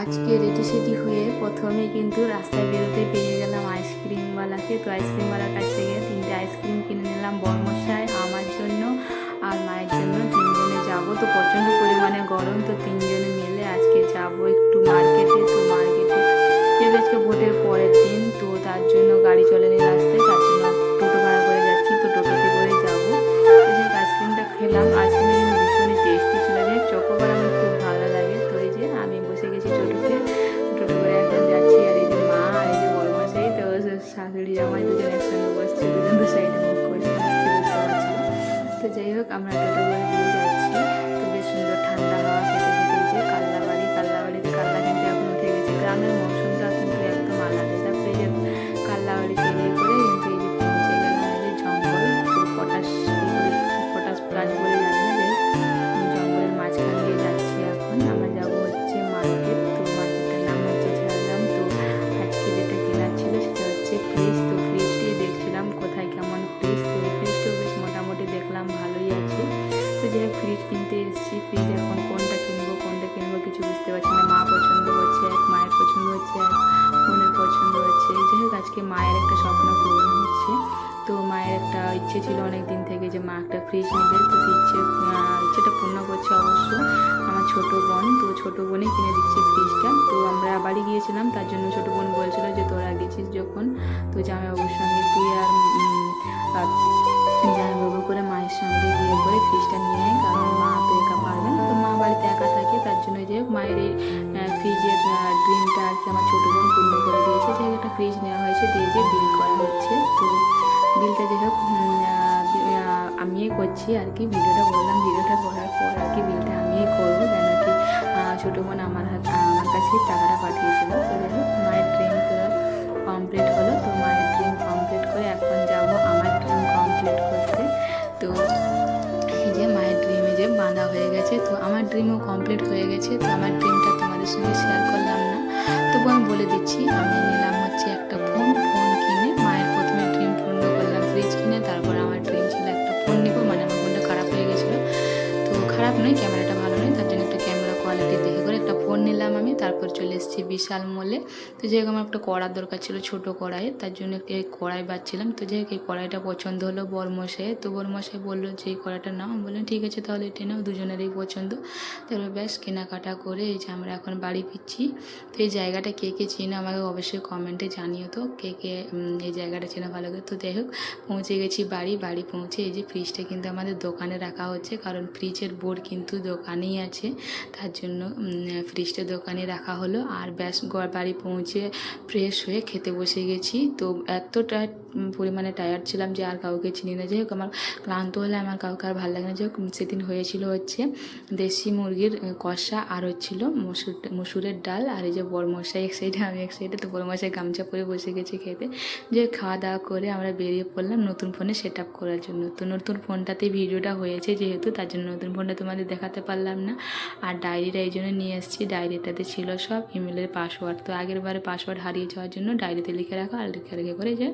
আজকে রেডি সেডি হয়ে প্রথমে কিন্তু রাস্তায় বেরোতে পেয়ে গেলাম আইসক্রিমওয়ালাকে। তো আইসক্রিমওয়ালার কাছ থেকে 3টে আইসক্রিম কিনে নিলাম বর্মশায়, আমার জন্য আর মায়ের জন্য। 3জনে যাবো, তো প্রচণ্ড পরিমাণে গরম, তো 3জনে মিলে আজকে যাবো একটু মার্কেটে। তো মার্কেটে যেহেতু আজকে ভোটের পরের দিন, তো তার জন্য গাড়ি চলেনি রাস্তায়, তার জন্য টোটো ভাড়া করে যাচ্ছি। তো টোটোতে করে যাবো। তো যে আইসক্রিমটা খেলাম, আইসক্রিমটা কিন্তু ভীষণই টেস্টি ছিল। যে চকোবার আমার খুব ভালো লাগে। তো এই যে আমি বসে গেছি টোটোতে, টোটো করে এখন যাচ্ছি। আর এই যে মা আর এই যে বড়মশাই, তো শাশুড়ি জামাই দুজন একসঙ্গে বসছে, দুজন দু সাইডে মুখ করে হাসছি, বুঝতে পারছি। তো যাই হোক, আমরা টোটো করে দিয়ে যাচ্ছি। তো বেশ সুন্দর ঠান্ডা হাওয়া খেতে খেতে যে কাল্লাবাড়িতে কাল্লা কিন্তু এখন উঠে গেছে। গ্রামের মৌসুমটা কিন্তু একদম আলাদা। তারপরে যে কাল্লাবাড়ি পেরিয়ে করে কিন্তু এই যে পৌঁছে গেলাম এই যে জঙ্গল। তো পটাশ গাছ বলে জানি না, যে জঙ্গলের মাঝখান দিয়ে যাচ্ছি। এখন আমরা যাবো হচ্ছে মার্কেট। তো মার্কেটের নাম হচ্ছে ঝাড়গ্রাম। তো আজকে যেটা কেনার ছিল সেটা হচ্ছে ফ্রিজ। তো ফ্রিজটি দেখছিলাম কোথায় কেমন ফ্রিজ। তো এই ফ্রিজটাও বেশ মোটামুটি দেখলাম ভালোই আছে। তো যে ফ্রিজ কিনতে এসেছি, ফ্রিজ এখন কোনটা কিনবো কিছু বুঝতে পারছি না। মা পছন্দ হচ্ছে এক, মায়ের পছন্দ হচ্ছে এক, বোনের পছন্দ হচ্ছে। যাই হোক, আজকে মায়ের একটা স্বপ্ন পূরণ হচ্ছে। তো মায়ের একটা ইচ্ছে ছিল অনেক দিন থেকে যে মা একটা ফ্রিজ নেবে। তো ইচ্ছেটা পূর্ণ করছে অবশ্য আমার ছোট বোন। তো ছোট বোনই কিনে দিচ্ছে ফ্রিজটা। তো আমরা বাড়ি গিয়েছিলাম, তার জন্য ছোট বোন বলছিল যে তোরা গেছিস যখন, তো জামাইবাবুর সঙ্গে তুই আর জামাইবাবু করে মায়ের সঙ্গে গিয়ে করে ফ্রিজটা নিয়ে আয়, কারণ মা তো একা পারবে না। তো মা বাড়িতে একা থাকে, তার জন্য যে মায়ের এই ফ্রিজের ড্রিমটা আর কি আমার ছোটো বোন পূর্ণ করে দিয়েছে। যে একটা ফ্রিজ নেওয়া হয়েছে, দিয়ে যে বিল করা হচ্ছে। তো বিলটা যাই হোক আমিই করছি আর কি। ভিডিওটা করার পর আর কি বিলটা আমিই করবো, কেন কি ছোটো বোন আমার কাছেই টাকাটা পাঠিয়েছিল। তো যাই হোক, মায়ের ড্রিম পুরো কমপ্লিট হলো। তো মায়ের ড্রিম কমপ্লিট করে এখন যাব আমার ড্রিম কমপ্লিট করতে। তো এই যে মায়ের ড্রিমে যে বাঁধা হয়ে গেছে। তো আমার ড্রিমও কমপ্লিট হয়ে গেছে। তো আমার ড্রিমটা তোমাদের সঙ্গে শেয়ার করলাম না, তবু আমি বলে দিচ্ছি। আমি নিলাম হচ্ছে একটা ফোন কিনে মায়ের প্রথমে ড্রিম পূর্ণ করলাম ফ্রিজ কিনে। তারপর আমার ড্রিম ছিল একটা ফোন নিব, মানে আমার ফোনটা খারাপ হয়ে গেছিলো। তো খারাপ নয়, ক্যামেরাটা ভালো নয়, তার জন্য একটা ক্যামেরা কোয়ালিটি দেখে করে একটা ফোন নিলাম আমি। তারপর চলে এসেছি বিশাল মলে। তো যাই হোক, আমার একটা কড়ার দরকার ছিল, ছোটো কড়াই, তার জন্য এই কড়াই বাচ্ছিলাম। তো যাই হোক, এই কড়াইটা পছন্দ হলো বরমশাই। তো বরমশাই বললো যে এই কড়াইটার নাম, আমি বললাম ঠিক আছে তাহলে এটা নাও, দুজনেরই পছন্দ। তারপর ব্যাস কেনাকাটা করে এই যে আমরা এখন বাড়ি ফিরছি। তো এই জায়গাটা কে কে চেনো আমাকে অবশ্যই কমেন্টে জানিও, তো কে কে এই জায়গাটা চেনো ভালো করে। তো যাই হোক, পৌঁছে গেছি বাড়ি পৌঁছে এই যে ফ্রিজটা কিন্তু আমাদের দোকানে রাখা হচ্ছে, কারণ ফ্রিজের বোর্ড কিন্তু দোকানেই আছে, তার জন্য ফ্রিজটা দোকানে রাখা হলো। আর ব্যাস বাড়ি পৌঁছে ফ্রেশ হয়ে খেতে বসে গেছি। তো এতটা পরিমাণে টায়ার্ড ছিলাম যে আর কাউকে চিনি না। যাই হোক, আমার ক্লান্ত হলে আমার কাউকে আর ভালো লাগে না। যাই হোক, সেদিন হয়েছিল হচ্ছে দেশি মুরগির কষা, আর হচ্ছিল মসুরের ডাল। আর এই যে বরমশাই এক সাইডে, আমি এক সাইডে। তো বরমশাই গামছা পরে বসে গেছি খেতে। যে খাওয়া দাওয়া করে আমরা বেরিয়ে পড়লাম নতুন ফোনে সেট আপ করার জন্য। তো নতুন ফোনটাতে ভিডিওটা হয়েছে যেহেতু, তার জন্য নতুন ফোনটা তোমাদের দেখাতে পারলাম না। আর ডায়েরিটা এই জন্য নিয়ে এসেছি, ডায়েরিটাতে ছিল সব ইমেলের পাসওয়ার্ড। তো আগের বারে পাসওয়ার্ড হারিয়ে যাওয়ার জন্য ডায়েরিতে লিখে রাখা, আর লিখে রেখে করে যে